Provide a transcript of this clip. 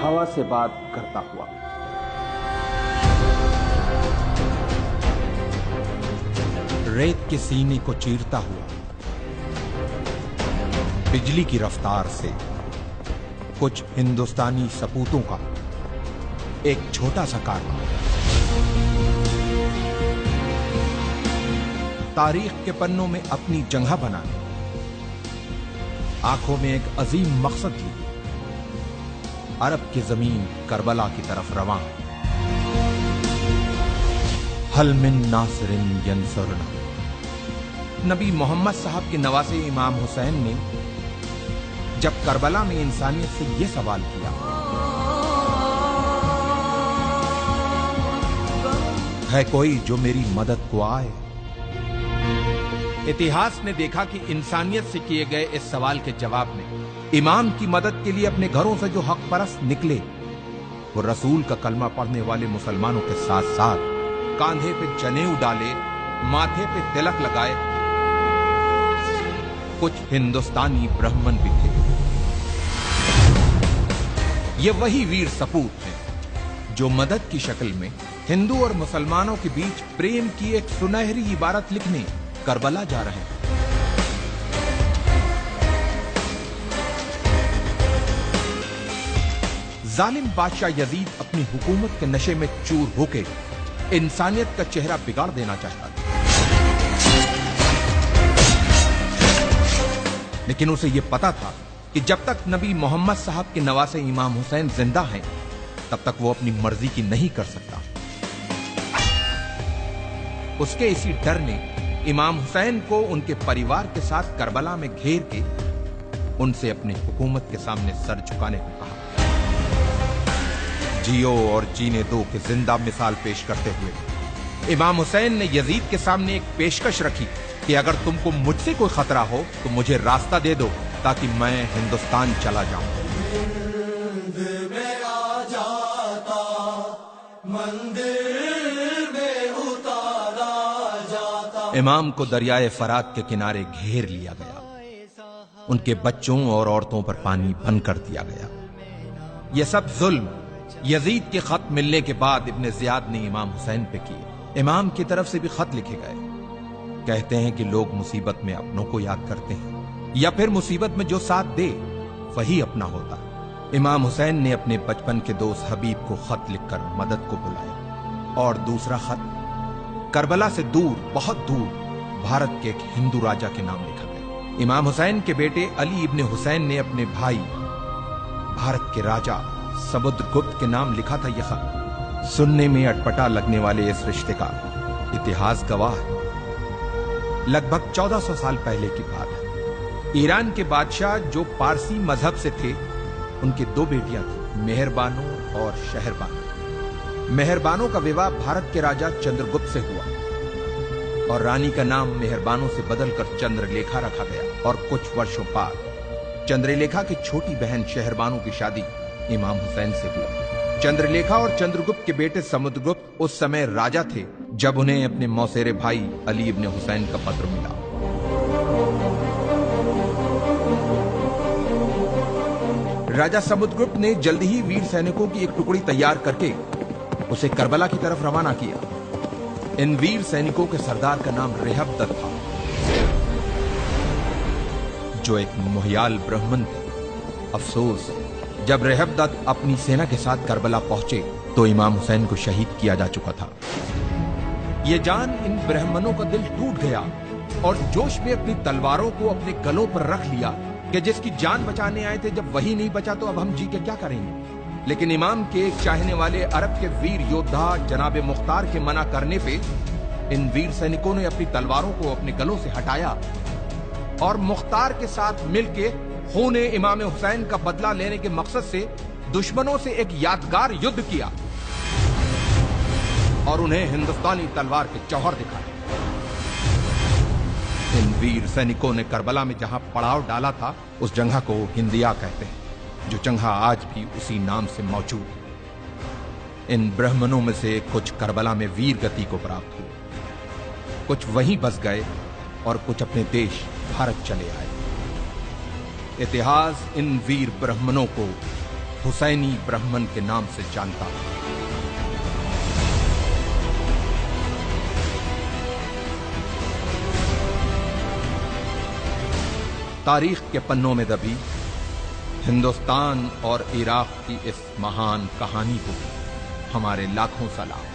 हवा से बात करता हुआ। रेत के सीने को चीरता हुआ, बिजली की रफ्तार से कुछ हिंदुस्तानी सपूतों का एक छोटा सा कारनामा तारीख के पन्नों में अपनी जगह बनाने, आंखों में एक अजीम मकसद लिए अरब की जमीन करबला की तरफ रवां। हल मिन नासिरिन यंसुरना। नबी मोहम्मद साहब के नवासे इमाम हुसैन ने जब करबला में इंसानियत से यह सवाल किया, है कोई जो मेरी मदद को आए? इतिहास ने देखा कि इंसानियत से किए गए इस सवाल के जवाब में इमाम की मदद के लिए अपने घरों से जो हक परस्त निकले, वो रसूल का कलमा पढ़ने वाले मुसलमानों के साथ साथ कांधे पे जनेऊ डाले, माथे पे तिलक लगाए कुछ हिंदुस्तानी ब्राह्मण भी थे। ये वही वीर सपूत हैं जो मदद की शक्ल में हिंदू और मुसलमानों के बीच प्रेम की एक सुनहरी इबारत लिखने करबला जा रहे हैं। जालिम बादशाह यजीद अपनी हुकूमत के नशे में चूर होके इंसानियत का चेहरा बिगाड़ देना चाहता था, लेकिन उसे यह पता था कि जब तक नबी मोहम्मद साहब के नवासे इमाम हुसैन जिंदा हैं, तब तक वो अपनी मर्जी की नहीं कर सकता। उसके इसी डर ने इमाम हुसैन को उनके परिवार के साथ करबला में घेर के उनसे अपनी हुकूमत के सामने सर झुकाने को कहा। जियो और जीने दो की जिंदा मिसाल पेश करते हुए इमाम हुसैन ने यजीद के सामने एक पेशकश रखी कि अगर तुमको मुझसे कोई खतरा हो तो मुझे रास्ता दे दो ताकि मैं हिंदुस्तान चला जाऊं। इमाम को दरियाए फरात के किनारे घेर लिया गया, उनके बच्चों और औरतों पर पानी बंद कर दिया गया। यह सब जुल्म यजीद के खत मिलने के बाद इब्ने जियाद ने इमाम हुसैन पे किए। इमाम की तरफ से भी खत लिखे गए। कहते हैं कि लोग मुसीबत में अपनों को याद करते हैं या फिर मुसीबत में जो साथ दे वही अपना होता है। इमाम हुसैन ने अपने बचपन के दोस्त हबीब को खत लिखकर मदद को बुलाया और दूसरा खत करबला से दूर, बहुत दूर भारत के एक हिंदू राजा के नाम लिखा गया। इमाम हुसैन के बेटे अली इब्ने हुसैन ने अपने भाई भारत के राजा समुद्रगुप्त के नाम लिखा था यह खत। सुनने में अटपटा लगने वाले इस रिश्ते का इतिहास गवाह है। लगभग 1400 साल पहले की बात है। ईरान के बादशाह जो पारसी मजहब से थे, उनकी दो बेटियां थी, मेहरबानो और शहरबानो। मेहरबानो का विवाह भारत के राजा चंद्रगुप्त से हुआ और रानी का नाम मेहरबानो से बदलकर चंद्रलेखा रखा गया। और कुछ वर्षों बाद चंद्रलेखा की छोटी बहन शहरबानो की शादी इमाम हुसैन से हुई। चंद्रलेखा और चंद्रगुप्त के बेटे समुद्रगुप्त उस समय राजा थे जब उन्हें अपने मौसेरे भाई अली इब्ने हुसैन का पत्र मिला। राजा समुद्रगुप्त ने जल्दी ही वीर सैनिकों की एक टुकड़ी तैयार करके उसे करबला की तरफ रवाना किया। इन वीर सैनिकों के सरदार का नाम रेहबदत था, जो एक मोहियाल ब्राह्मण थे। अफसोस, जब रेहबदत अपनी सेना के साथ करबला पहुंचे तो इमाम हुसैन को शहीद किया जा चुका था। यह जान इन ब्राह्मणों का दिल टूट गया और जोश में अपनी तलवारों को अपने गलों पर रख लिया कि जिसकी जान बचाने आए थे, जब वही नहीं बचा तो अब हम जी के क्या करेंगे। लेकिन इमाम के एक चाहने वाले अरब के वीर योद्धा जनाब मुख्तार के मना करने पे इन वीर सैनिकों ने अपनी तलवारों को अपने गलों से हटाया और मुख्तार के साथ मिलके खूने इमाम हुसैन का बदला लेने के मकसद से दुश्मनों से एक यादगार युद्ध किया और उन्हें हिंदुस्तानी तलवार के जौहर दिखाए। इन वीर सैनिकों ने करबला में जहां पड़ाव डाला था, उस जगह को हिंदिया कहते हैं, जो जगह आज भी उसी नाम से मौजूद है। इन ब्राह्मणों में से कुछ करबला में वीर गति को प्राप्त हुए, कुछ वहीं बस गए और कुछ अपने देश भारत चले आए। इतिहास इन वीर ब्राह्मणों को हुसैनी ब्राह्मण के नाम से जानता था। तारीख के पन्नों में दबी हिंदुस्तान और इराक की इस महान कहानी को हमारे लाखों सलाम।